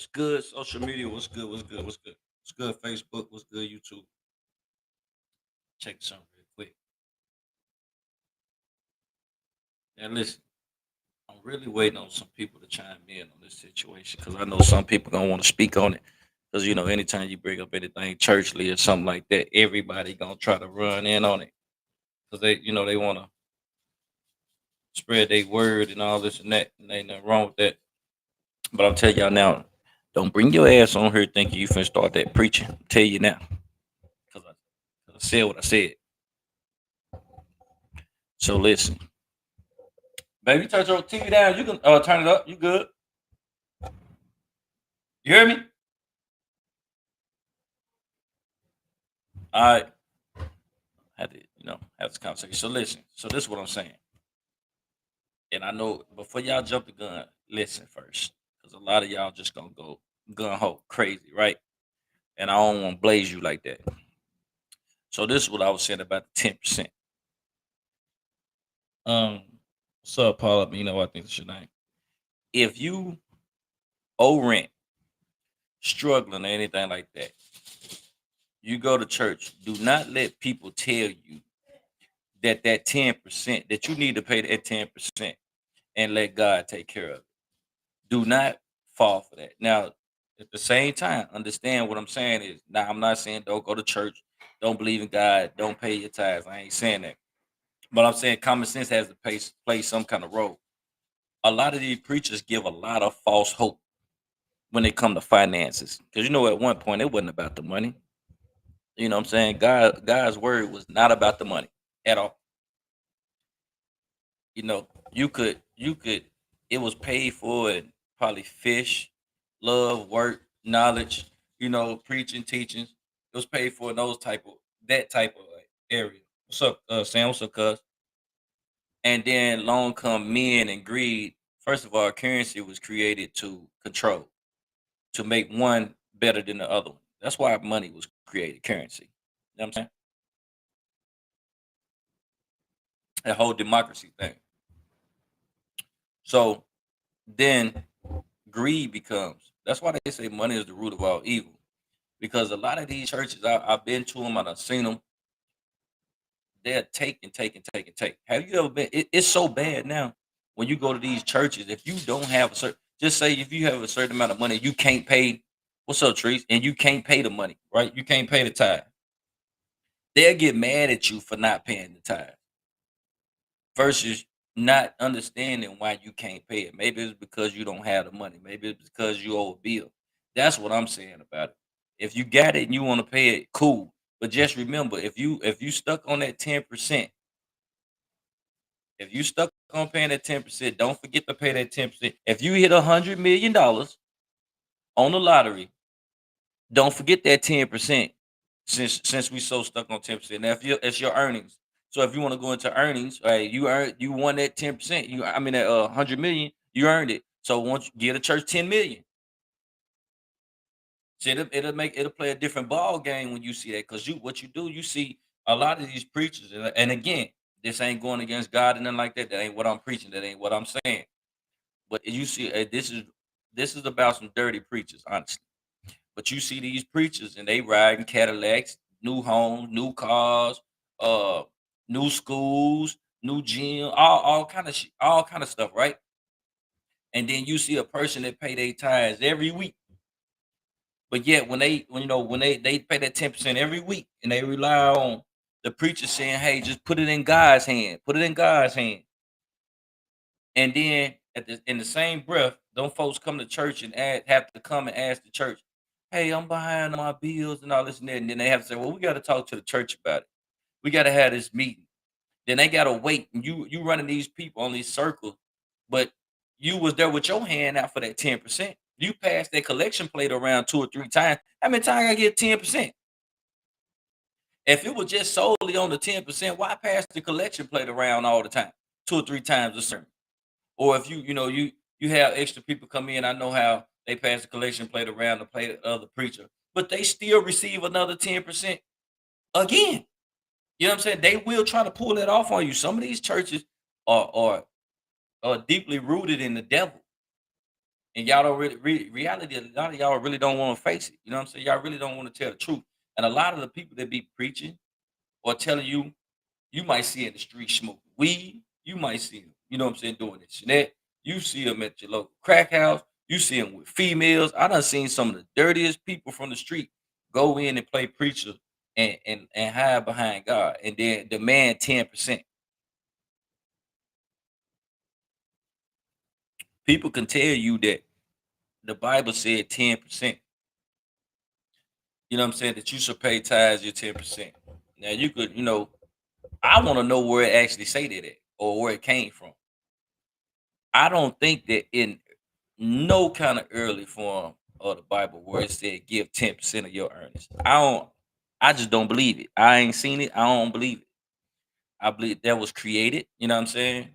What's good? Social media. What's good? What's good? What's good? What's good? Facebook. What's good? YouTube. Check something real quick. Now listen, I'm really waiting on some people to chime in on this situation because I know some people gonna want to speak on it. Because anytime you bring up anything churchly or something like that, everybody gonna try to run in on it because they want to spread their word and all this and that, and ain't nothing wrong with that. But I'll tell y'all now, don't bring your ass on here thinking you finna start that preaching. I'll tell you now, because I said what I said. So listen, baby, turn your TV down. You can turn it up. You good? You hear me? All right. Had to, have this conversation. So listen. So this is what I'm saying. And I know before y'all jump the gun, listen first, because a lot of y'all just gonna go gun ho crazy, right? And I don't want to blaze you like that. So this is what I was saying about the 10%. Um, what's up, Paul? I think it's your name. If you owe rent, struggling or anything like that, you go to church. Do not let people tell you that 10% that you need to pay that 10% and let God take care of it. Do not fall for that. Now, at the same time, understand what I'm saying is now I'm not saying don't go to church, don't believe in God, don't pay your tithes. I ain't saying that. But I'm saying common sense has to play some kind of role. A lot of these preachers give a lot of false hope when it come to finances. Because at one point it wasn't about the money. You know what I'm saying? God's word was not about the money at all. You could it was paid for in probably fish, love, work, knowledge, preaching, teachings. It was paid for in that type of area. What's up, Sam? What's up, cuz? And then long come men and greed. First of all, currency was created to control, to make one better than the other one. That's why money was created, currency. You know what I'm saying? That whole democracy thing. So then greed becomes. That's why they say money is the root of all evil. Because a lot of these churches, I've been to them, I've seen them. They're taking, taking, taking, take. Have you ever been? It's so bad now. When you go to these churches, if you don't have a certain, just say if you have a certain amount of money, you can't pay. What's up, Trees? And you can't pay the money, right? You can't pay the tithe. They'll get mad at you for not paying the tithe. Versus not understanding why you can't pay it. Maybe it's because you don't have the money. Maybe it's because you owe a bill. That's what I'm saying about it. If you got it and you want to pay it, cool. But just remember, if you stuck on that 10%, if you stuck on paying that 10%, don't forget to pay that 10%. If you hit $100 million on the lottery, don't forget that 10%. Since we so stuck on 10%. Now, if you it's your earnings. So if you want to go into earnings, right, you won that 10%. I mean that 100 million, you earned it. So once you give the church 10 million, see, it'll play a different ball game when you see that. Because what you do, you see a lot of these preachers, and again, this ain't going against God and nothing like that. That ain't what I'm preaching. That ain't what I'm saying. But you see, this is about some dirty preachers, honestly. But you see these preachers and they riding Cadillacs, new homes, new cars, uh, new schools, new gym, all kind of all kind of stuff, right? And then you see a person that pay their tithes every week, but yet when they pay that 10% every week and they rely on the preacher saying, "Hey, just put it in God's hand, put it in God's hand," and then in the same breath, don't folks come to church and have to come and ask the church, "Hey, I'm behind on my bills and all this and that," and then they have to say, "Well, we got to talk to the church about it. We got to have this meeting." Then they got to wait, and you running these people on these circles, but you was there with your hand out for that 10%. You passed that collection plate around 2 or 3 times. How many times I get 10%? If it was just solely on the 10%, why pass the collection plate around all the time, 2 or 3 times a sermon? Or if you have extra people come in, I know how they pass the collection plate around to play the other preacher, but they still receive another 10% again. You know what I'm saying? They will try to pull that off on you. Some of these churches are deeply rooted in the devil, and y'all don't really reality. A lot of y'all really don't want to face it. You know what I'm saying? Y'all really don't want to tell the truth. And a lot of the people that be preaching or telling you, you might see in the street smoking weed. You might see them, you know what I'm saying, doing this and that. You see them at your local crack house. You see them with females. I done seen some of the dirtiest people from the street go in and play preacher and hide behind God and then demand 10%. People can tell you that the Bible said 10%. You know what I'm saying? That you should pay tithes your 10%. Now you could, I want to know where it actually say that at or where it came from. I don't think that in no kind of early form of the Bible where it said give 10% of your earnings. I just don't believe it. I ain't seen it. I don't believe it. I believe that was created. You know what I'm saying?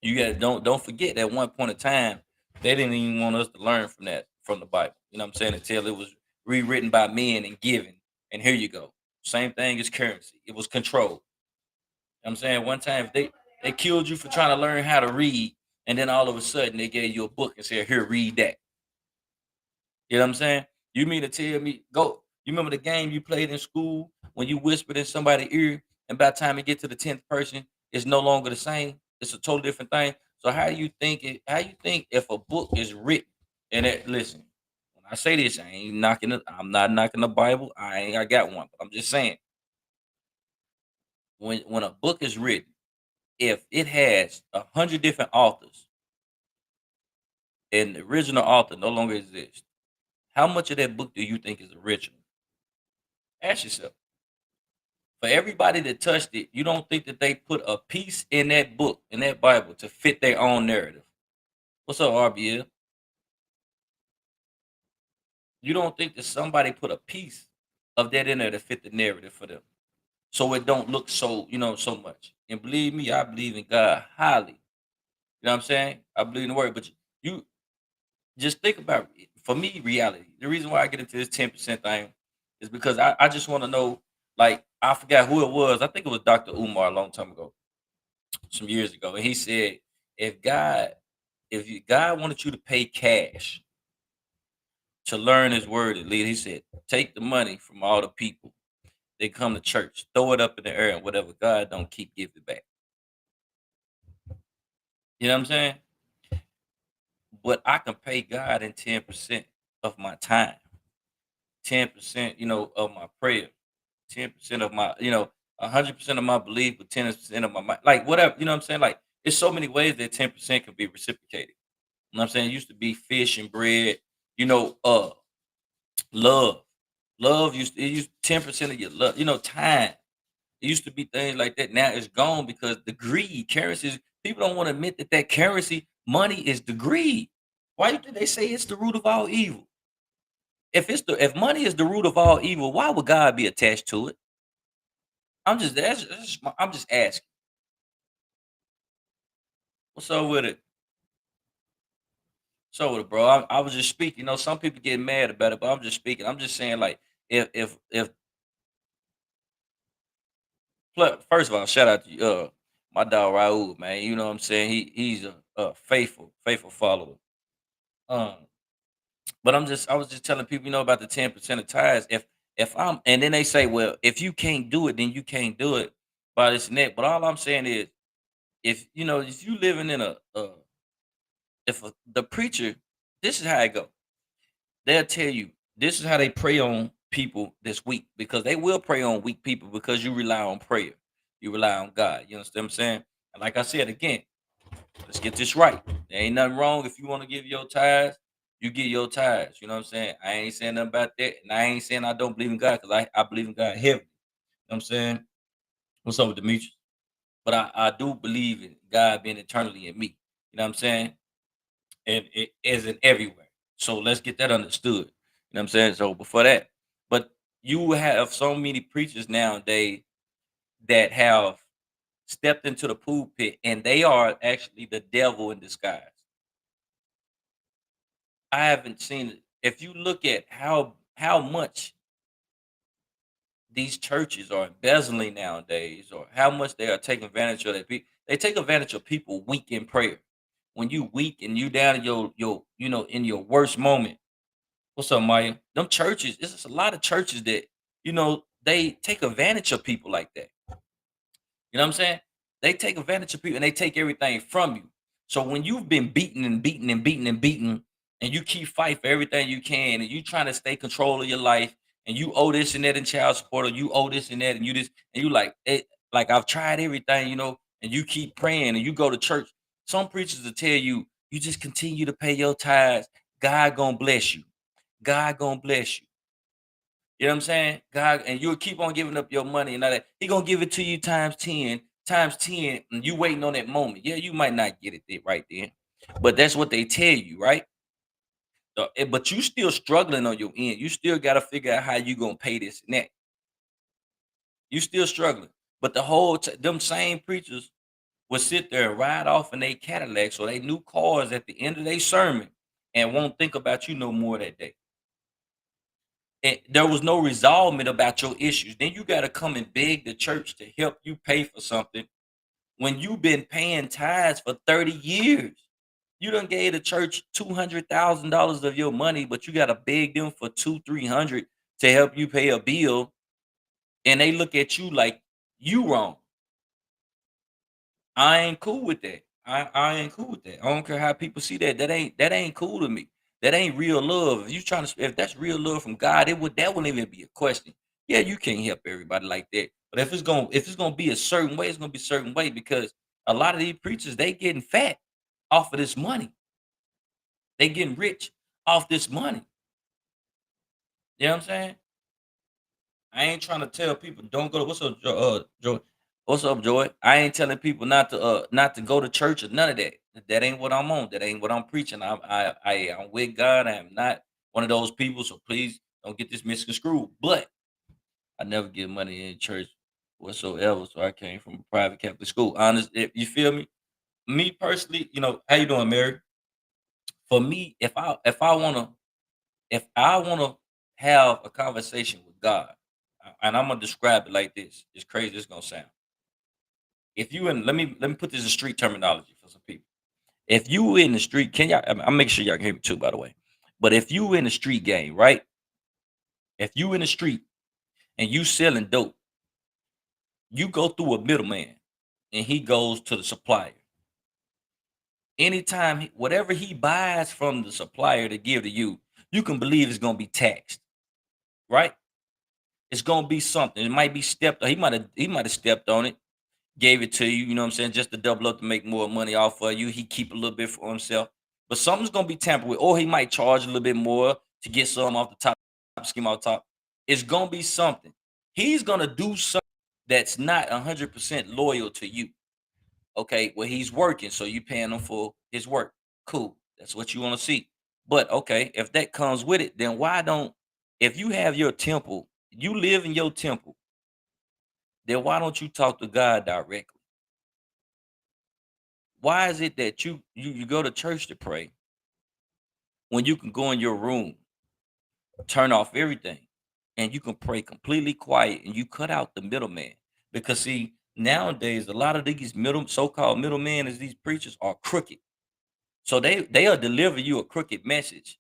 You got don't forget that one point in time, they didn't even want us to learn from the Bible. You know what I'm saying? Until it was rewritten by men and given. And here you go. Same thing as currency. It was controlled. You know what I'm saying? One time if they killed you for trying to learn how to read, and then all of a sudden they gave you a book and said, "Here, read that." You know what I'm saying? You mean to tell me go? You remember the game you played in school when you whispered in somebody's ear, and by the time you get to the 10th person, it's no longer the same. It's a totally different thing. So how do you think it? How you think if a book is written and it listen? When I say this, I ain't knocking it. I'm not knocking the Bible. I got one, but I'm just saying when a book is written, if it has 100 different authors and the original author no longer exists, how much of that book do you think is original? Ask yourself. For everybody that touched it, you don't think that they put a piece in that book, in that Bible, to fit their own narrative. What's up, RBL? You don't think that somebody put a piece of that in there to fit the narrative for them. So it don't look so, so much. And believe me, I believe in God highly. You know what I'm saying? I believe in the word. But you just think about it. For me, reality. The reason why I get into this 10% thing is because I just want to know, like, I forgot who it was. I think it was Dr. Umar a long time ago, some years ago. And he said, if God, God wanted you to pay cash to learn his word and lead, he said, take the money from all the people. They come to church, throw it up in the air, and whatever God don't keep, give it back. You know what I'm saying? But I can pay God in 10% of my time, 10%, of my prayer, 10% of my, 100% of my belief, with 10% of my mind, like whatever, you know what I'm saying? Like It's so many ways that 10% can be reciprocated. You know what I'm saying? It used to be fish and bread, you know, love. Love used it used 10% of your love, time. It used to be things like that. Now it's gone because the greed, currencies, people don't want to admit that currency, money is the greed. Why do they say it's the root of all evil? If money is the root of all evil, why would God be attached to it? I'm just asking. What's up with it? So with it, bro. I was just speaking. Some people get mad about it, but I'm just speaking. I'm just saying, like, if first of all, shout out to my dog Raul, man. You know what I'm saying? He's a faithful follower. Um, but I was just telling people, about the 10% of tithes. If I'm and then they say, well, if you can't do it, then you can't do it by this and that. But all I'm saying is, if you living in the preacher, this is how it go. They'll tell you this is how they prey on people that's weak, because they will prey on weak people because you rely on prayer. You rely on God. You understand what I'm saying? And like I said again, let's get this right. There ain't nothing wrong if you want to give your tithes, you give your tithes. You know what I'm saying? I ain't saying nothing about that. And I ain't saying I don't believe in God, because I believe in God heavily. You know what I'm saying? What's up with Demetrius? But I do believe in God being eternally in me. You know what I'm saying? And it isn't everywhere. So let's get that understood. You know what I'm saying? So before that, but you have so many preachers nowadays that have stepped into the pulpit, and they are actually the devil in disguise. I haven't seen it. If you look at how much these churches are embezzling nowadays, or how much they are taking advantage of that people, they take advantage of people weak in prayer. When you weak and you down in in your worst moment. What's up, Maya? Them churches, it's just a lot of churches that, they take advantage of people like that. You know what I'm saying? They take advantage of people and they take everything from you. So when you've been beaten and beaten and beaten and beaten, and you keep fighting for everything you can, and you trying to stay control of your life, and you owe this and that in child support, or you owe this and that, and you this, and you like it, like I've tried everything, and you keep praying and you go to church. Some preachers will tell you, you just continue to pay your tithes. God gonna bless you. God gonna bless you. You know what I'm saying? God, and you'll keep on giving up your money and all that. He gonna give it to you times 10, and you waiting on that moment. Yeah, you might not get it right then, but that's what they tell you, right? But you still struggling on your end. You still gotta figure out how you gonna pay this and that. You still struggling. But them same preachers will sit there and ride off in their Cadillacs or they new cars at the end of their sermon and won't think about you no more that day. And there was no resolvement about your issues. Then you got to come and beg the church to help you pay for something when you've been paying tithes for 30 years. You done gave the church $200,000 of your money, but you got to beg them for 300 to help you pay a bill, and they look at you like you wrong. I ain't cool with that. I ain't cool with that. I don't care how people see that. That ain't cool to me. That ain't real love. If that's real love from God, that wouldn't even be a question. Yeah, you can't help everybody like that. But if it's gonna be a certain way, it's gonna be a certain way, because a lot of these preachers, they getting fat off of this money. They getting rich off this money. You know what I'm saying? I ain't trying to tell people don't go to what's up, Joy? What's up, Joy? I ain't telling people not to go to church or none of that. That ain't what I'm on. That ain't what I'm preaching. I'm with God. I am not one of those people. So please don't get this misconstrued. But I never give money in church whatsoever. So I came from a private Catholic school. Honest, if you feel me. Me personally, how you doing, Mary? For me, if I wanna have a conversation with God, and I'm gonna describe it like this. It's crazy. It's gonna sound. If you in let me put this in street terminology for some people. If you in the street, can y'all? I'm making sure y'all can hear me too, by the way. But if you in the street game, right? If you in the street and you selling dope, you go through a middleman, and he goes to the supplier. Anytime, whatever he buys from the supplier to give to you, you can believe it's gonna be taxed, right? It's gonna be something. It might be stepped. He might have stepped on it. gave it to you, you know what I'm saying, just to double up to make more money off of you. He keep a little bit for himself. But something's gonna be tampered with, or he might charge a little bit more to get some off the top, scheme off top. It's gonna be something. He's gonna do something that's not 100% loyal to you. Okay, well, he's working, so you paying him for his work. Cool. That's what you want to see. But okay, if that comes with it, then why don't, if you have your temple, you live in your temple, then why don't you talk to God directly? Why is it that you go to church to pray when you can go in your room, turn off everything, and you can pray completely quiet and you cut out the middleman? Because see, nowadays a lot of these middle so-called middlemen as these preachers are crooked. So they'll deliver you a crooked message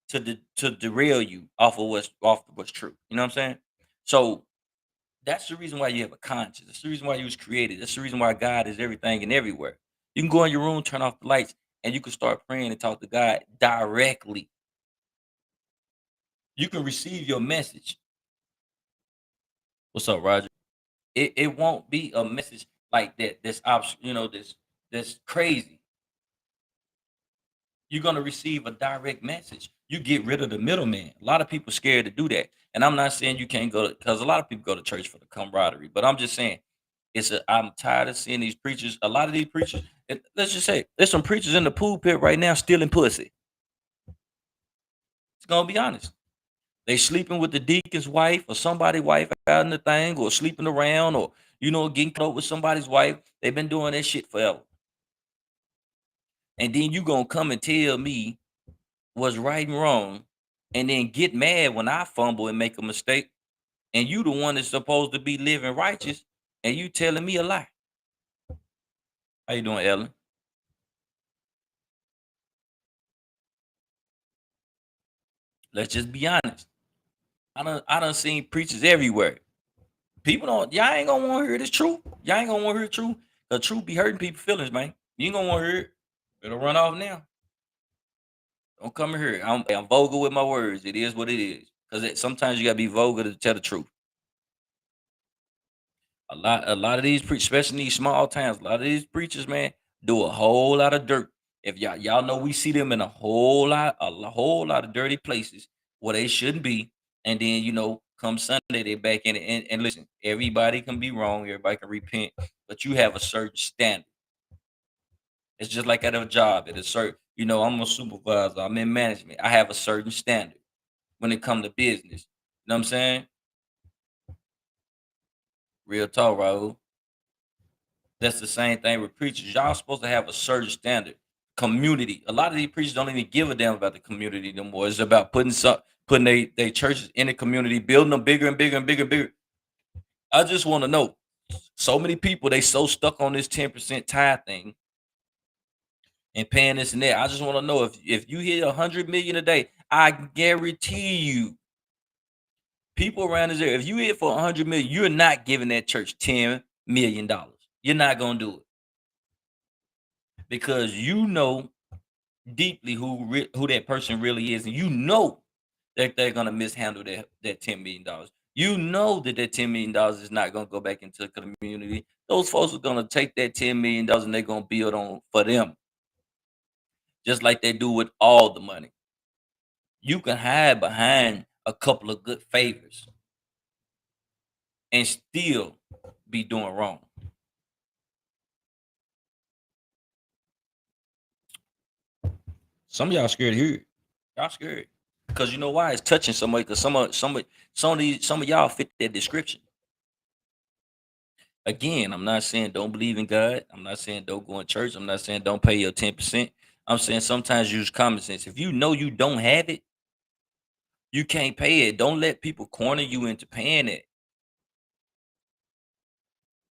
to derail you off of what's true. You know what I'm saying? So that's the reason why you have a conscience. That's the reason why you was created. That's the reason why God is everything and everywhere. You can go in your room, turn off the lights, and you can start praying and talk to God directly. You can receive your message. What's up, Roger? It won't be a message like that. That's crazy. You're gonna receive a direct message. You get rid of the middleman. A lot of people scared to do that. And I'm not saying you can't go because a lot of people go to church for the camaraderie, but I'm just saying I'm tired of seeing these preachers. A lot of these preachers, let's just say there's some preachers in the pulpit right now stealing pussy. It's gonna be honest. They sleeping with the deacon's wife or somebody's wife out in the thing, or sleeping around, or getting close with somebody's wife. They've been doing that shit forever. And then you gonna come and tell me what's right and wrong, and then get mad when I fumble and make a mistake, and you the one that's supposed to be living righteous, and you telling me a lie. How you doing, Ellen? Let's just be honest. I done seen preachers everywhere. People don't y'all ain't gonna want to hear this truth. Y'all ain't gonna want to hear the truth. The truth be hurting people's feelings, man. You ain't gonna want to hear it. Better run off now. Don't come here. I'm vulgar with my words. It is what it is. Because sometimes you gotta be vulgar to tell the truth. A lot of these preachers, especially in these small towns, a lot of these preachers, man, do a whole lot of dirt. If y'all know, we see them in a whole lot of dirty places where they shouldn't be. And then come Sunday, they back in it. And listen, everybody can be wrong, everybody can repent, but you have a certain standard. It's just like at a job, at a certain, I'm a supervisor, I'm in management. I have a certain standard when it comes to business. You know what I'm saying? Real talk, Raul. That's the same thing with preachers. Y'all supposed to have a certain standard. Community. A lot of these preachers don't even give a damn about the community no more. It's about putting they churches in the community, building them bigger and bigger and bigger and bigger. I just want to know. So many people they so stuck on this 10% tithe thing and paying this and that. I just want to know if you hit 100 million a day, I guarantee you, people around this area, if you hit for 100 million, you're not giving that church $10 million. You're not gonna do it because deeply who that person really is, and that they're gonna mishandle that $10 million. You know that $10 million is not gonna go back into the community. Those folks are gonna take that $10 million and they're gonna build on for them, just like they do with all the money. You can hide behind a couple of good favors and still be doing wrong. Some of y'all scared to hear it. Y'all scared because you know why? It's touching somebody. Because some of y'all fit that description. Again, I'm not saying don't believe in God. I'm not saying don't go in church. I'm not saying don't pay your 10%. I'm saying sometimes use common sense. If you know you don't have it, you can't pay it. Don't let people corner you into paying it.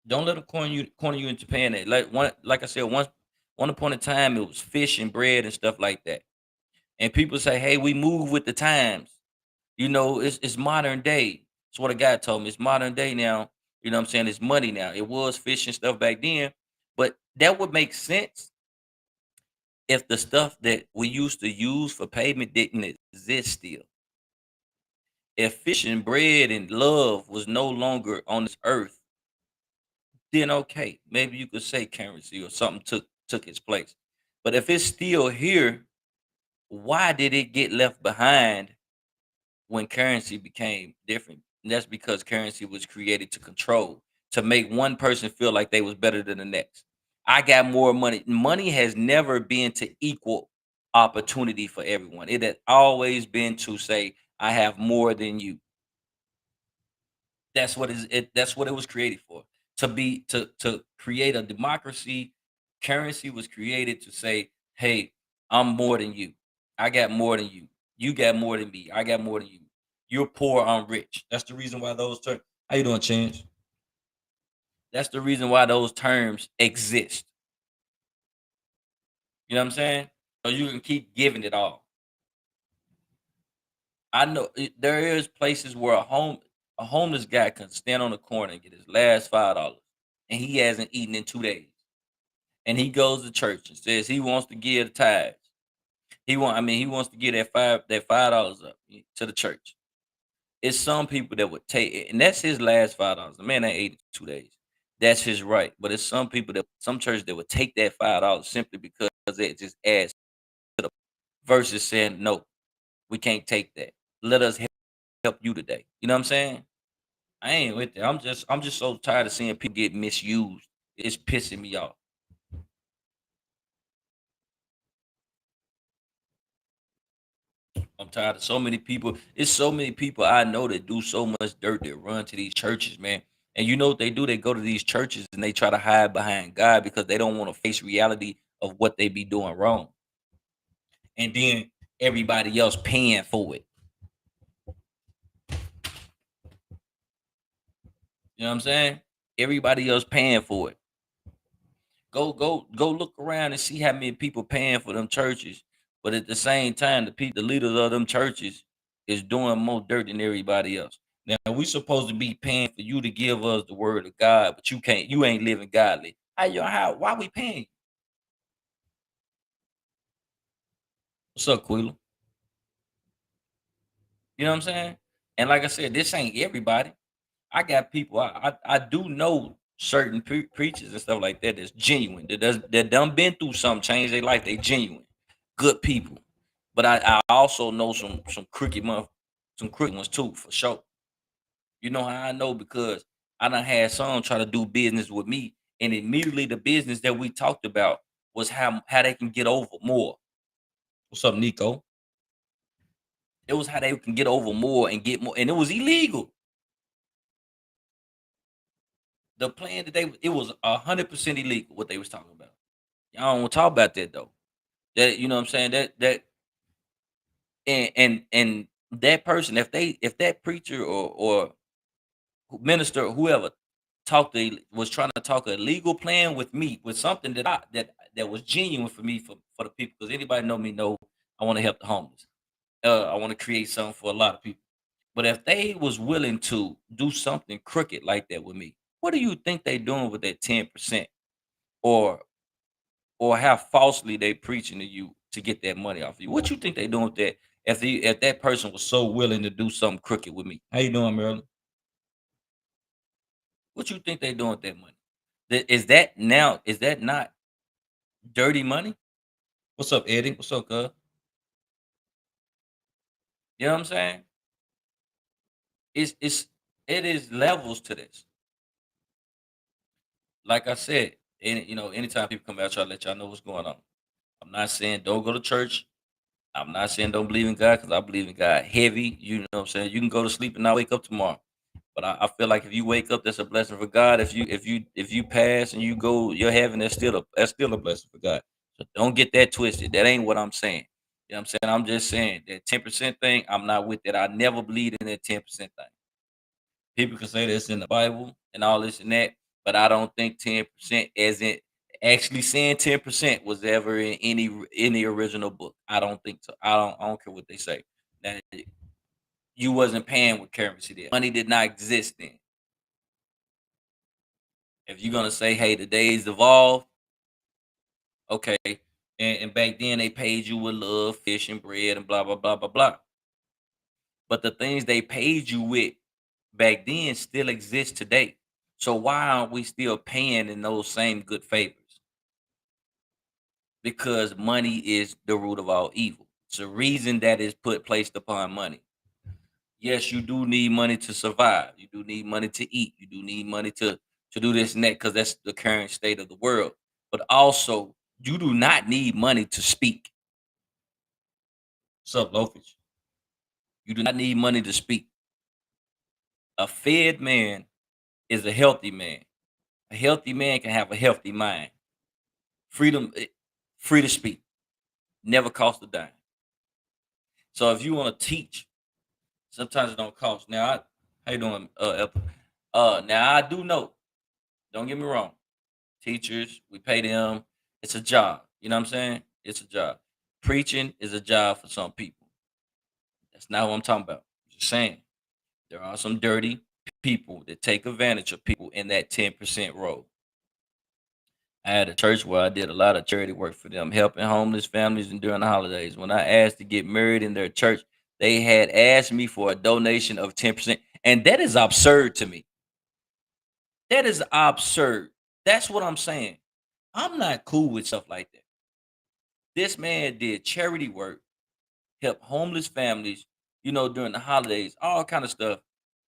Don't let them corner you into paying it. Like I said, one upon a time it was fish and bread and stuff like that. And people say, "Hey, we move with the times." It's modern day. That's what a guy told me. It's modern day now. You know what I'm saying? It's money now. It was fish and stuff back then, but that would make sense if the stuff that we used to use for payment didn't exist still. If fish and bread and love was no longer on this earth, then okay, maybe you could say currency or something took its place. But if it's still here, why did it get left behind when currency became different? And that's because currency was created to control, to make one person feel like they was better than the next. I got more money. Money has never been to equal opportunity for everyone. It has always been to say, I have more than you. That's what it was created for. To create a democracy, currency was created to say, "Hey, I'm more than you. I got more than you. You got more than me. I got more than you. You're poor, I'm rich." That's the reason why those terms. How you doing, Chance? That's the reason why those terms exist. You know what I'm saying? So you can keep giving it all. I know there is places where a homeless guy can stand on the corner and get his last $5, and he hasn't eaten in 2 days. And he goes to church and says he wants to give the tithes. He wants to give that $5 up to the church. It's some people that would take it, and that's his last $5. The man ain't ate in 2 days. That's his right. But it's some churches that would take that $5 simply because it just adds to the versus saying no, we can't take that. Let us help you today. You know what I'm saying? I ain't with that. I'm just so tired of seeing people get misused. It's pissing me off. I'm tired of so many people. It's so many people I know that do so much dirt that run to these churches, man. And you know what they do? They go to these churches and they try to hide behind God because they don't want to face reality of what they be doing wrong. And then everybody else paying for it. You know what I'm saying? Everybody else paying for it. Go look around and see how many people paying for them churches. But at the same time, the leaders of them churches is doing more dirt than everybody else. Now we supposed to be paying for you to give us the word of God, but you ain't living godly. How why we paying? What's up, Quila? You know what I'm saying? And like I said, this ain't everybody. I got people. I do know certain preachers and stuff like that that's genuine. That done been through something, changed their life. They genuine, good people. But I also know some crooked ones too, for sure. You know how I know because I done had some try to do business with me, and immediately the business that we talked about was how they can get over more. What's up, Nico? It was how they can get over more and get more, and it was illegal. The plan that it was 100% illegal what they was talking about. Y'all don't want to talk about that though. That you know what I'm saying? And that person, if that preacher or minister or whoever was trying to talk a legal plan with me with something that was genuine for me for the people because anybody know me know I want to help the homeless. I want to create something for a lot of people. But if they was willing to do something crooked like that with me, what do you think they doing with that 10%? Or or how falsely they preaching to you to get that money off you? What you think they doing with that? If that person was so willing to do something crooked with me, how you doing, Marilyn? What you think they doing with that money? Is that not dirty money? What's up, Eddie? What's up, cuz? You know what I'm saying? It's it is levels to this. Like I said, anytime people come out, I try to let y'all know what's going on. I'm not saying don't go to church. I'm not saying don't believe in God because I believe in God heavy. You know what I'm saying? You can go to sleep and not wake up tomorrow. But I feel like if you wake up, that's a blessing for God. If you pass and you go, you're heaven, that's still a blessing for God. So don't get that twisted. That ain't what I'm saying. You know what I'm saying? I'm just saying that 10% thing, I'm not with that. I never believed in that 10% thing. People can say this in the Bible and all this and that, but I don't think 10% as in actually saying 10% was ever in any original book. I don't think so. I don't care what they say. That you wasn't paying with currency there. Money did not exist then. If you're gonna say, hey, the days evolved, okay. And back then they paid you with love, fish and bread and blah blah blah blah blah. But the things they paid you with back then still exist today. So why aren't we still paying in those same good favors? Because money is the root of all evil. It's a reason that is put placed upon money. Yes, you do need money to survive. You do need money to eat. You do need money to do this and that because that's the current state of the world. But also, you do not need money to speak. What's up, Loafage? You do not need money to speak. A fed man is a healthy man. A healthy man can have a healthy mind. Freedom, free to speak, never cost a dime. So if you want to teach, sometimes it don't cost. Now, how you doing, Ethel? Now I do know. Don't get me wrong. Teachers, we pay them. It's a job. You know what I'm saying? It's a job. Preaching is a job for some people. That's not what I'm talking about. Just saying. There are some dirty people that take advantage of people in that 10% role. I had a church where I did a lot of charity work for them, helping homeless families and during the holidays. When I asked to get married in their church, they had asked me for a donation of 10%. And that is absurd to me. That is absurd. That's what I'm saying. I'm not cool with stuff like that. This man did charity work, helped homeless families, during the holidays, all kind of stuff.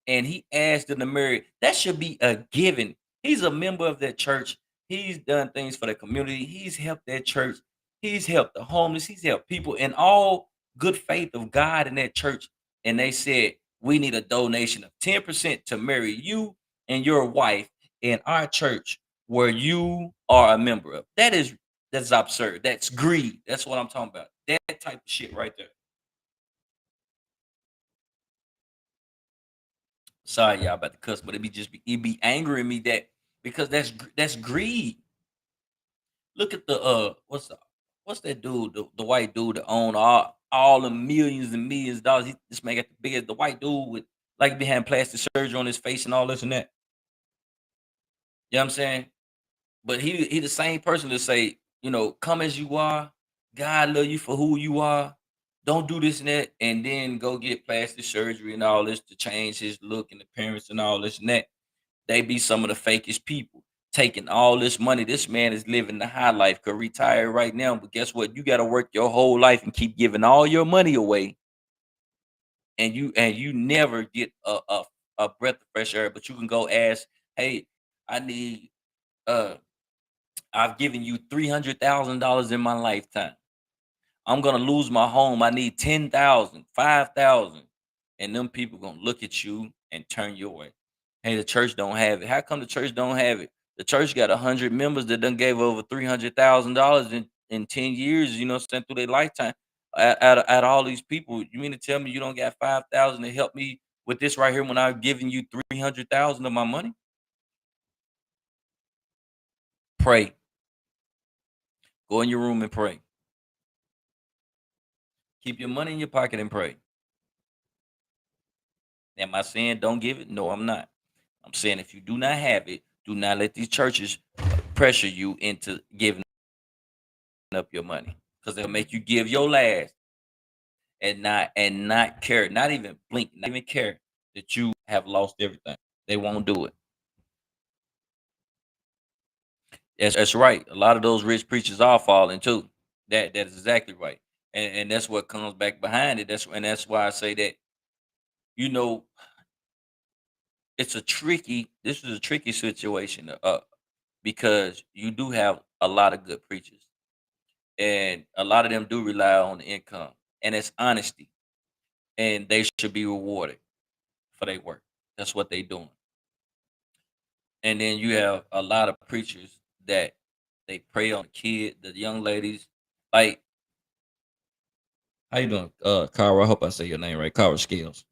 And he asked them to marry. That should be a given. He's a member of that church. He's done things for the community. He's helped that church. He's helped the homeless. He's helped people in all good faith of God in that church. And they said, we need a donation of 10% to marry you and your wife in our church where you are a member of. That's absurd. That's greed. That's what I'm talking about. That type of shit right there. Sorry, y'all about to cuss, but it be angering me that because that's greed. Look at the what's that dude, the white dude that own all the millions and millions of dollars. This man got the biggest, the white dude with like behind plastic surgery on his face and all this and that. You know what I'm saying? But he the same person to say, come as you are. God love you for who you are. Don't do this and that, and then go get plastic surgery and all this to change his look and appearance and all this and that. They be some of the fakest people taking all this money. This man is living the high life, could retire right now. But guess what? You got to work your whole life and keep giving all your money away, and you never get a breath of fresh air. But you can go ask, hey, I need I've given you $300,000 in my lifetime. I'm gonna lose my home. I need 10,000, 5,000, and them people gonna look at you and turn your way. Hey, the church don't have it. How come the church don't have it? The church got 100 members that done gave over $300,000 in 10 years. Sent through their lifetime. Out of all these people, you mean to tell me you don't got 5,000 to help me with this right here when I've given you 300,000 of my money? Pray. Go in your room and pray. Keep your money in your pocket and pray. Am I saying don't give it? No, I'm not. I'm saying if you do not have it, do not let these churches pressure you into giving up your money because they'll make you give your last and not care, not even blink, not even care that you have lost everything. They won't do it. That's right. A lot of those rich preachers are falling too. That is exactly right. And that's what comes back behind it. That's why I say that, you know, this is a tricky situation. Because you do have a lot of good preachers, and a lot of them do rely on the income, and it's honesty, and they should be rewarded for their work. That's what they doing. And then you have a lot of preachers that they prey on the kid, the young ladies. Like, how you doing, Cara? I hope I say your name right, Cara Scales.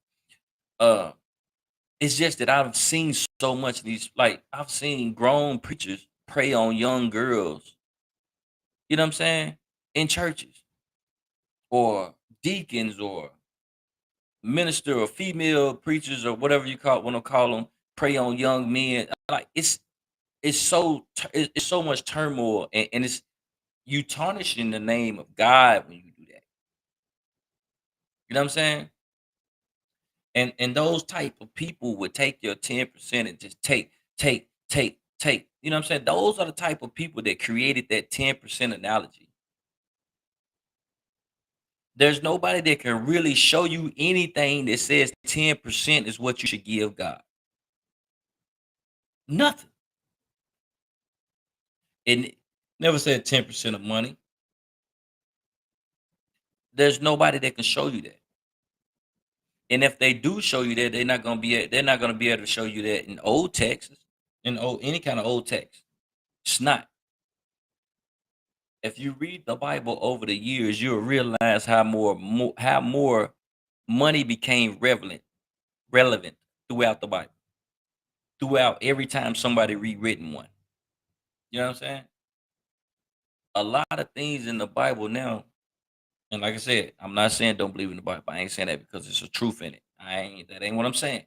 Uh, it's just that I've seen so much of these. Like, I've seen grown preachers prey on young girls. You know what I'm saying? In churches or deacons or minister or female preachers or whatever you want to call them prey on young men. Like it's so much turmoil, and it's you tarnishing the name of God when you do that. You know what I'm saying? And those type of people would take your 10% and just take. take. You know what I'm saying? Those are the type of people that created that 10% analogy. There's nobody that can really show you anything that says 10% is what you should give God. Nothing. And never said 10% of money. There's nobody that can show you that. And if they do show you that, they're not gonna be able to show you that in old texts, in old any kind of old text. It's not. If you read the Bible over the years, you'll realize how more money became relevant throughout the Bible. Throughout every time somebody rewritten one. You know what I'm saying? A lot of things in the Bible now, and like I said, I'm not saying don't believe in the Bible. I ain't saying that because there's a truth in it. That ain't what I'm saying.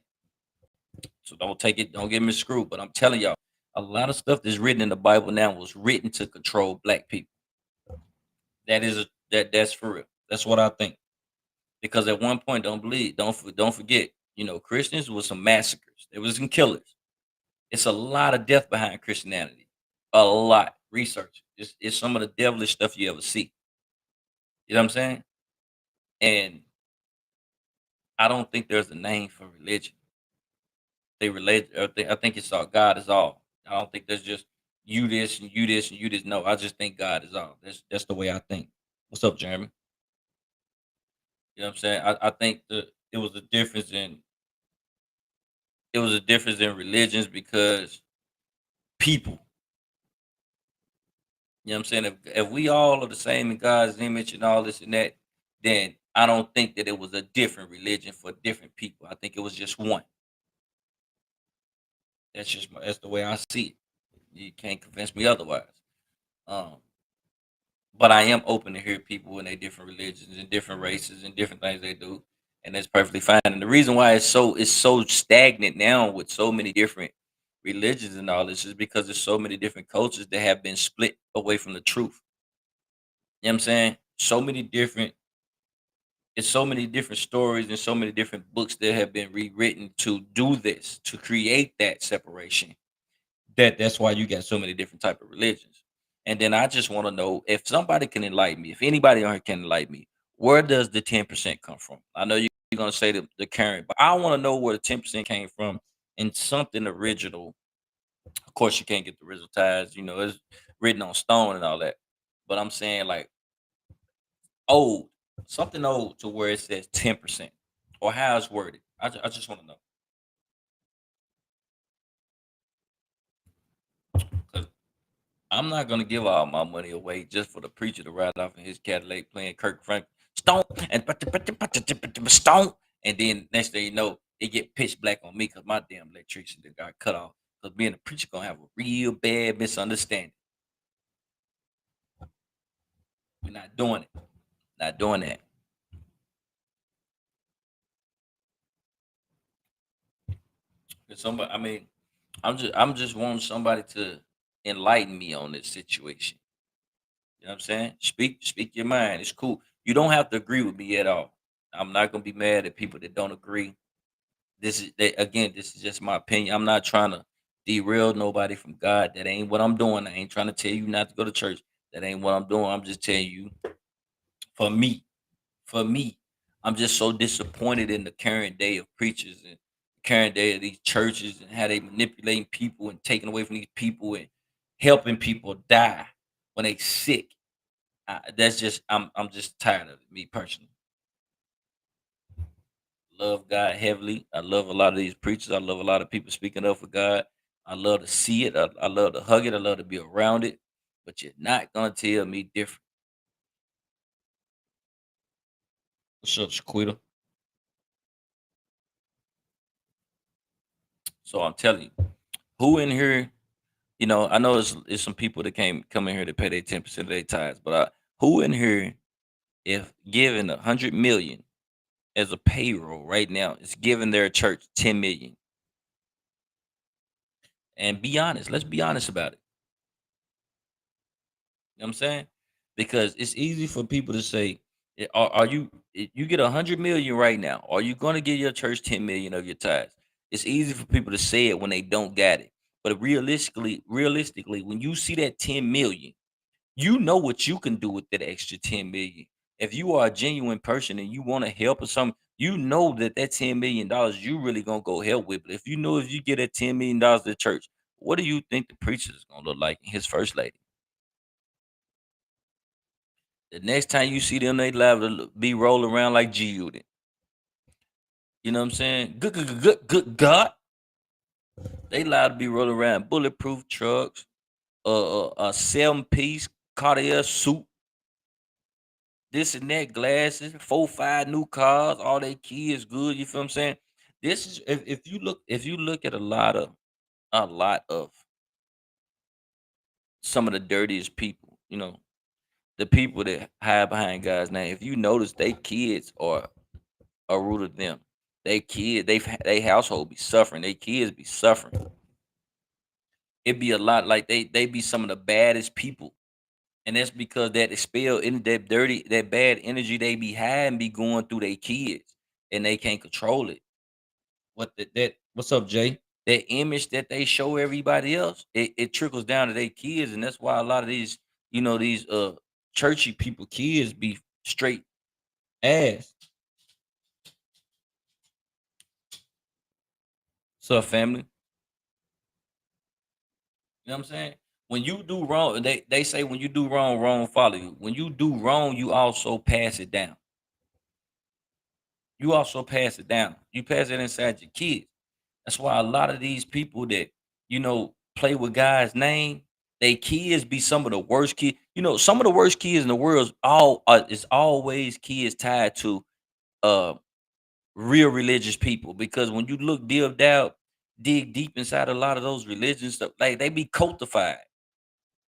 So don't get me screwed. But I'm telling y'all, a lot of stuff that's written in the Bible now was written to control black people. That's for real. That's what I think. Because at one point, don't forget, Christians was some massacres. There was some killers. It's a lot of death behind Christianity. A lot. Research. It's some of the devilish stuff you ever see. You know what I'm saying? And I don't think there's a name for religion. They relate. I think it's all God is all. I don't think there's just you this and you this and you this. No, I just think God is all. That's the way I think. What's up, Jeremy? You know what I'm saying? I think it was a difference in religions because people. You know what I'm saying? If we all are the same in God's image and all this and that, then I don't think that it was a different religion for different people. I think it was just one. That's the way I see it. You can't convince me otherwise. Um, but I am open to hear people in their different religions and different races and different things they do, and that's perfectly fine. And the reason why it's so stagnant now with so many different religions and all this is because there's so many different cultures that have been split away from the truth. You know what I'm saying? It's so many different stories and so many different books that have been rewritten to do this, to create that separation. That's why you got so many different type of religions. And then I just want to know if somebody can enlighten me, if anybody on here can enlighten me, where does the 10% come from? I know you're gonna say the current, but I want to know where the 10% came from in something original. Of course, you can't get the original ties, it's written on stone and all that. But I'm saying like old, something old to where it says 10% or how it's worded. I just want to know. 'Cause I'm not gonna give all my money away just for the preacher to ride off in his Cadillac playing Kirk Frank Stone and Stone, and then next thing you know, it get pitch black on me because my damn electricity got cut off. Because being a preacher gonna have a real bad misunderstanding. We're not doing it. Not doing that. 'Cause somebody, I mean, I'm just wanting somebody to enlighten me on this situation. You know what I'm saying? Speak your mind. It's cool. You don't have to agree with me at all. I'm not gonna be mad at people that don't agree. Again, this is just my opinion. I'm not trying to derail nobody from God. That ain't what I'm doing. I ain't trying to tell you not to go to church. That ain't what I'm doing. I'm just telling you for me, for me, I'm just so disappointed in the current day of preachers and current day of these churches and how they manipulating people and taking away from these people and helping people die when they sick. That's just I'm just tired of it, me personally. Love God heavily. I love a lot of these preachers. I love a lot of people speaking up for God. I love to see it. I love to hug it. I love to be around it. But you're not gonna tell me different. What's up, Shaquita? So I'm telling you, who in here, I know it's some people that came come in here to pay their 10% of their tithes, but who in here, if given 100 million as a payroll right now, is giving their church 10 million? And be honest. Let's be honest about it. You know what I'm saying? Because it's easy for people to say, are you get 100 million right now? Are you going to give your church 10 million of your tithes? It's easy for people to say it when they don't got it. But realistically, when you see that 10 million, you know what you can do with that extra 10 million. If you are a genuine person and you want to help or something, you know that that $10 million you really gonna go help with. But if you know if you get that $10 million to the church, what do you think the preacher is gonna look like and his first lady? The next time you see them, they liable to be rolling around like G Unit. You know what I'm saying? Good God. They liable to be rolling around bulletproof trucks, a 7 piece Cartier suit, this and that, glasses, 4, 5 new cars, all they kids good. You feel what I'm saying? This is if you look at a lot of some of the dirtiest people, the people that hide behind God's name. If you notice, they kids are a root of them. They household be suffering. They kids be suffering. It be a lot like they be some of the baddest people. And that's because that expel in that dirty, that bad energy they be having be going through their kids and they can't control it. What's up, Jay? That image that they show everybody else, it trickles down to their kids, and that's why a lot of these churchy people kids be straight ass. So family, you know what I'm saying? When you do wrong, they say when you do wrong, wrong follow you. When you do wrong, you also pass it down. You also pass it down. You pass it inside your kids. That's why a lot of these people that play with God's name, they kids be some of the worst kids. Some of the worst kids in the world is always kids tied to uh real religious people. Because when you look dig deep inside a lot of those religions stuff, like they be cultified.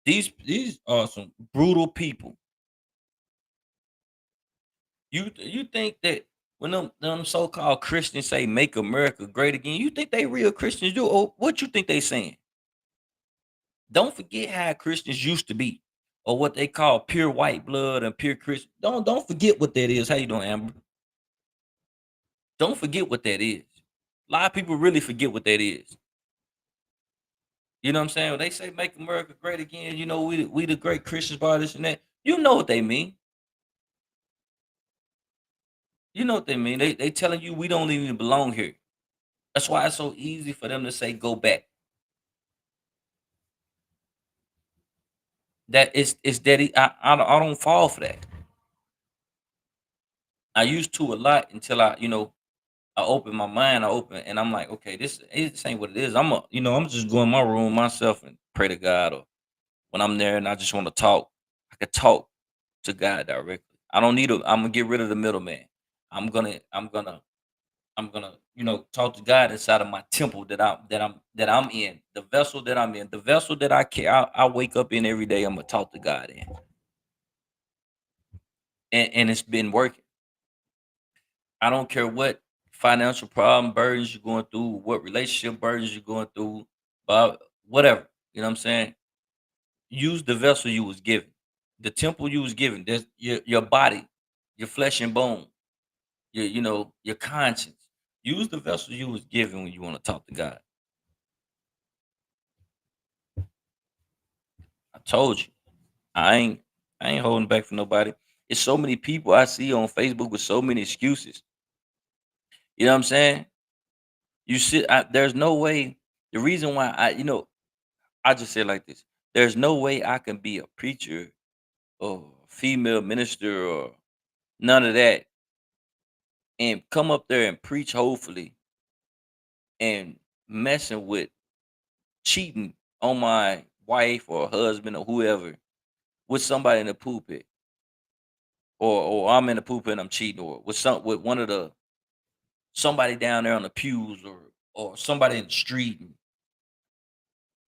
These are some brutal people. You think that when them so called Christians say "Make America Great Again," you think they real Christians do? Or what you think they saying? Don't forget how Christians used to be, or what they call pure white blood and pure Christian. Don't forget what that is. How you doing, Amber? Don't forget what that is. A lot of people really forget what that is. You know what I'm saying? When they say "Make America Great Again," we the great Christians by this and that. You know what they mean. You know what they mean. They telling you we don't even belong here. That's why it's so easy for them to say go back. That is that I don't fall for that. I used to a lot until I open my mind, I open, and I'm like, okay, this ain't what it is. I'm just going in my room myself and pray to God, or when I'm there and I just want to talk, I could talk to God directly. I don't need I'm gonna get rid of the middleman. I'm gonna talk to God inside of my temple that I'm in, the vessel that I'm in, the vessel that I wake up in every day. I'm gonna talk to God in, and it's been working. I don't care what financial problem burdens you're going through, what relationship burdens you're going through, but whatever. You know what I'm saying? Use the vessel you was given, the temple you was given. There's your body, your flesh and bone, your conscience. Use the vessel you was given when you want to talk to God. I told you, I ain't I ain't holding back for nobody. It's so many people I see on Facebook with so many excuses. You know what I'm saying? There's no way. The reason why I just say it like this. There's no way I can be a preacher or female minister or none of that and come up there and preach hopefully and messing with cheating on my wife or husband or whoever with somebody in the pulpit, or I'm in the pulpit and I'm cheating, or with one of the somebody down there on the pews, or somebody in the street.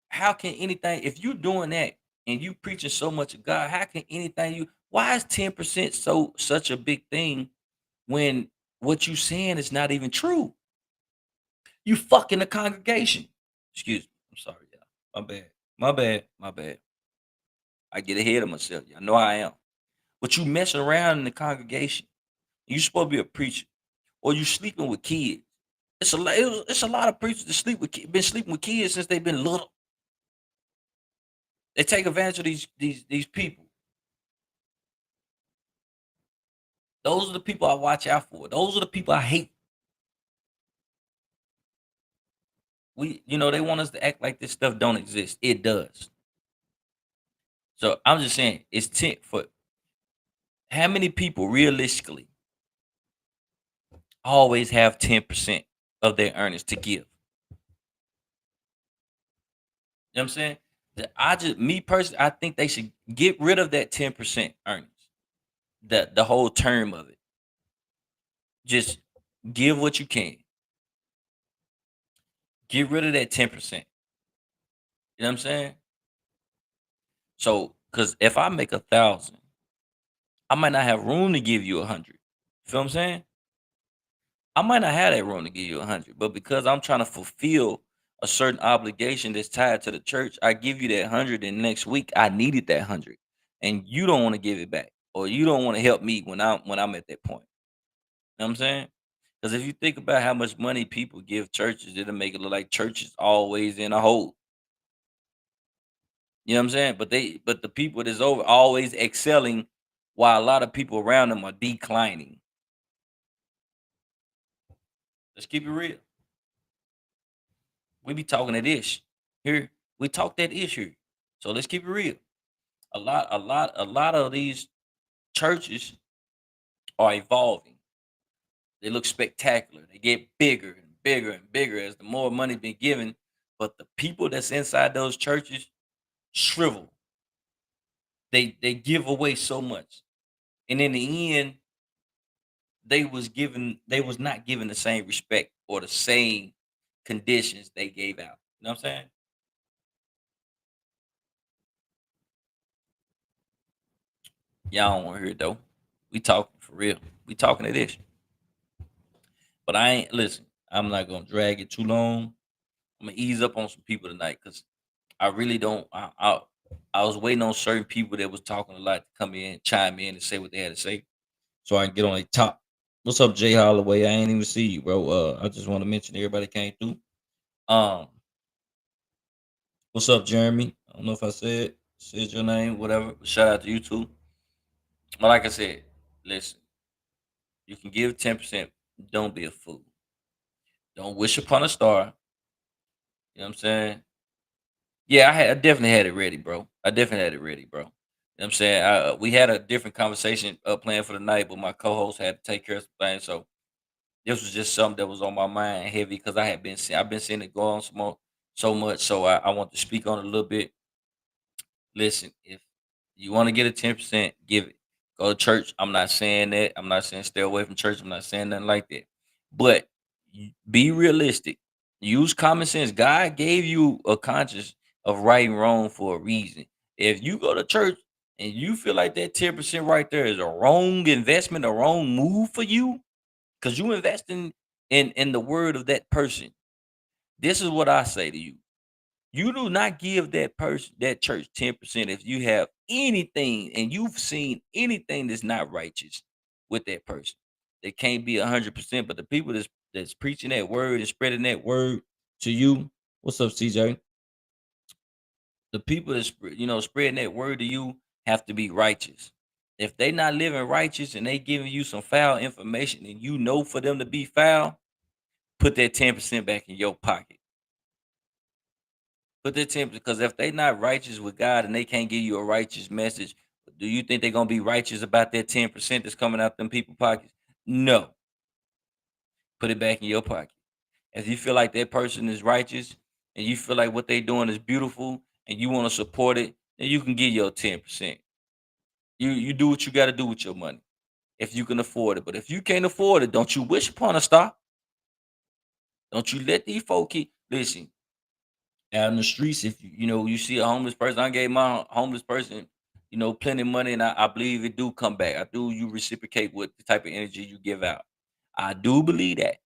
How can anything, if you doing that and you preaching so much of God, how can anything why is 10% such a big thing when what you saying is not even true? You fucking the congregation. Excuse me. I'm sorry, y'all. My bad. My bad. My bad. I get ahead of myself. Y'all know I am. But you messing around in the congregation. You supposed to be a preacher. Or you sleeping with kids. It's a lot of preachers that been sleeping with kids since they've been little. They take advantage of these people. Those are the people I watch out for. Those are the people I hate. They want us to act like this stuff don't exist. It does. So I'm just saying, it's 10 for how many people realistically always have 10% of their earnings to give. You know what I'm saying? Me personally, I think they should get rid of that 10% earnings. The whole term of it. Just give what you can. Get rid of that 10%. You know what I'm saying? So, because if I make 1,000, I might not have room to give you 100. Feel what I'm saying? I might not have that room to give you 100, but because I'm trying to fulfill a certain obligation that's tied to the church, I give you that 100, and next week I needed that 100, and you don't want to give it back, or you don't want to help me when I'm at that point. You know what I'm saying? Because if you think about how much money people give churches, it'll make it look like church is always in a hole. You know what I'm saying? But the people that's over always excelling, while a lot of people around them are declining. Let's keep it real. We be talking that ish here. We talk that ish here. So let's keep it real. A lot of these churches are evolving. They look spectacular. They get bigger and bigger and bigger as the more money been given. But the people that's inside those churches shrivel. They give away so much. And in the end, they was not given the same respect or the same conditions they gave out. You know what I'm saying? Y'all don't want to hear it though. We talking for real. We talking to this. But I ain't listen. I'm not gonna drag it too long. I'm gonna ease up on some people tonight because I really don't. I was waiting on certain people that was talking a lot to come in, chime in, and say what they had to say, so I can get on a top. What's up, Jay Holloway? I ain't even see you, bro. I just want to mention everybody came through. Um, what's up, Jeremy? I don't know if I said your name, whatever. But shout out to you too. But like I said, listen, you can give 10%. Don't be a fool. Don't wish upon a star. You know what I'm saying? Yeah, I definitely had it ready, bro. I definitely had it ready, bro. You know what I'm saying? We had a different conversation planned for the night, but my co-host had to take care of some things. So this was just something that was on my mind heavy because I've been seeing it go on so much. So I want to speak on it a little bit. Listen, if you want to get a 10%, give it. Go to church. I'm not saying that. I'm not saying stay away from church. I'm not saying nothing like that. But be realistic. Use common sense. God gave you a conscience of right and wrong for a reason. If you go to church and you feel like that 10% right there is a wrong investment, a wrong move for you, because you investing in the word of that person. This is what I say to you. You do not give that church 10% if you have anything and you've seen anything that's not righteous with that person. They can't be 100%, but the people that's preaching that word and spreading that word to you. What's up, CJ? The people that's spreading that word to you have to be righteous. If they not living righteous and they giving you some foul information and you know for them to be foul, put that 10% back in your pocket. Put that 10 because if they not righteous with God and they can't give you a righteous message, do you think they're gonna be righteous about that 10% that's coming out them people pockets? No. Put it back in your pocket. If you feel like that person is righteous and you feel like what they doing is beautiful and you want to support it, then you can give your 10%. You do what you got to do with your money if you can afford it. But if you can't afford it, don't you wish upon a star. Don't you let these folk listen out in the streets. If you see a homeless person, I gave my homeless person plenty of money, and I believe it do come back. I do. You reciprocate with the type of energy you give out. I do believe that.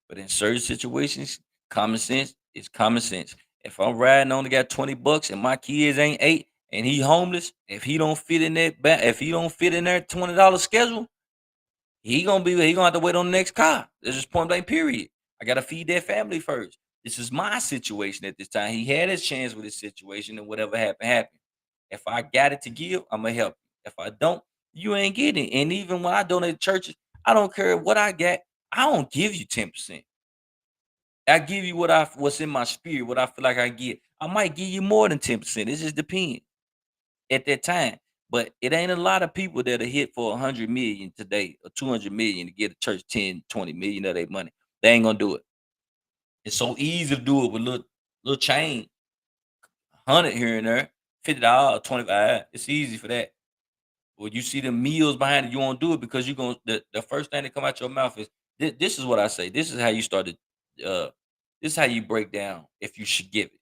But in certain situations, common sense is common sense. If I'm riding only got $20 and my kids ain't eight and he homeless, if he don't fit in that if he don't fit in that $20 schedule, he gonna have to wait on the next car. It's just point blank period. I gotta feed that family first. This is my situation at this time. He had his chance with his situation, and whatever happened, happened. If I got it to give, I'm gonna help you. If I don't, you ain't getting it. And even when I donate to churches, I don't care what I got. I don't give you 10%. I give you what's in my spirit, what I feel like I get. I might give you more than 10%. It just depends at that time. But it ain't a lot of people that are hit for 100 million today or 200 million to get a church 10, 20 million of their money. They ain't gonna do it. It's so easy to do it with little change, 100 here and there, $50, 25. It's easy for that. When you see the meals behind it, you won't do it because you going the first thing that come out your mouth is this is what I say. This is how you started. This is how you break down if you should give it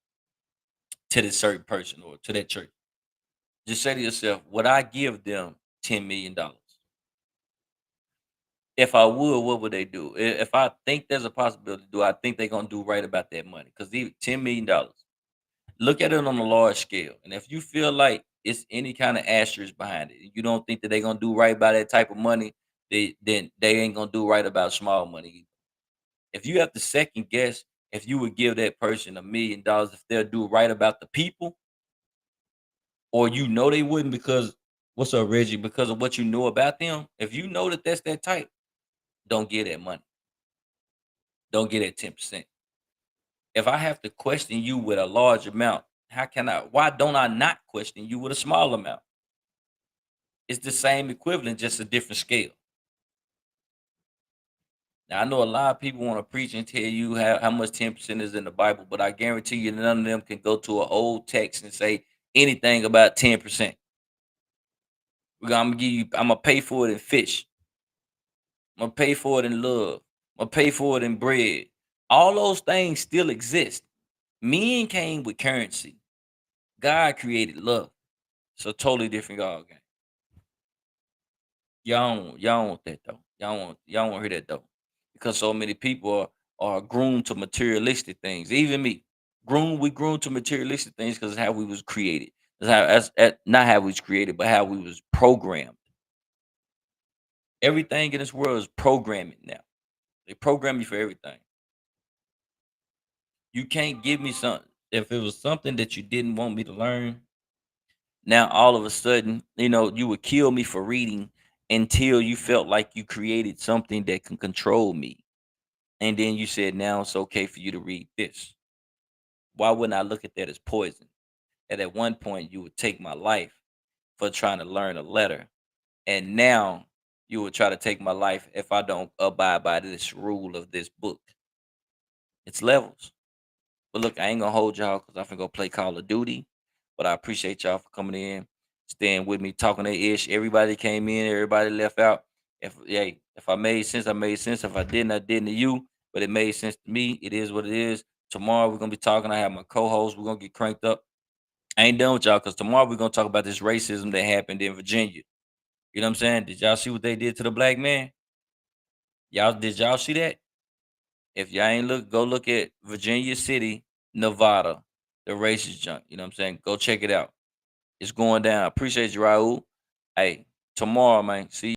to this certain person or to that church. Just say to yourself, would I give them $10 million? If I would, what would they do? If I think there's a possibility, do I think they're gonna do right about that money? Because $10 million, look at it on a large scale. And if you feel like it's any kind of asterisk behind it, you don't think that they're gonna do right by that type of money, then they ain't gonna do right about small money either. If you have to second guess if you would give that person $1 million if they'll do right about the people, or you know they wouldn't because what's up, Reggie? Because of what you know about them. If you know that that's that type, don't give that money. Don't get that 10%. If I have to question you with a large amount, how can I? Why don't I not question you with a small amount? It's the same equivalent, just a different scale. Now I know a lot of people want to preach and tell you how much 10% is in the Bible, but I guarantee you none of them can go to an old text and say anything about 10%. I'm gonna pay for it in fish. I'm gonna pay for it in love. I'm gonna pay for it in bread. All those things still exist. Men came with currency. God created love. It's a totally different God game. Y'all don't want that though. Y'all won't hear that though. Because so many people are groomed to materialistic things. Even me. We groomed to materialistic things because how we was created. Not how we was created, but how we was programmed. Everything in this world is programming now. They program you for everything. You can't give me something. If it was something that you didn't want me to learn, now all of a sudden, you would kill me for reading until you felt like you created something that can control me. And then you said, now it's okay for you to read this. Why wouldn't I look at that as poison? And at one point, you would take my life for trying to learn a letter. And now you would try to take my life if I don't abide by this rule of this book. It's levels. But look, I ain't gonna hold y'all because I'm gonna go play Call of Duty. But I appreciate y'all for coming in, staying with me, talking that ish. Everybody came in, everybody left out. If I made sense, I made sense. If I didn't, I didn't to you. But it made sense to me. It is what it is. Tomorrow we're gonna be talking. I have my co-host. We're gonna get cranked up. I ain't done with y'all because tomorrow we're gonna talk about this racism that happened in Virginia. You know what I'm saying? Did y'all see what they did to the black man? Did y'all see that? If y'all ain't go look at Virginia City, Nevada, the racist junk. You know what I'm saying? Go check it out. It's going down. Appreciate you, Raul. Hey, tomorrow, man. See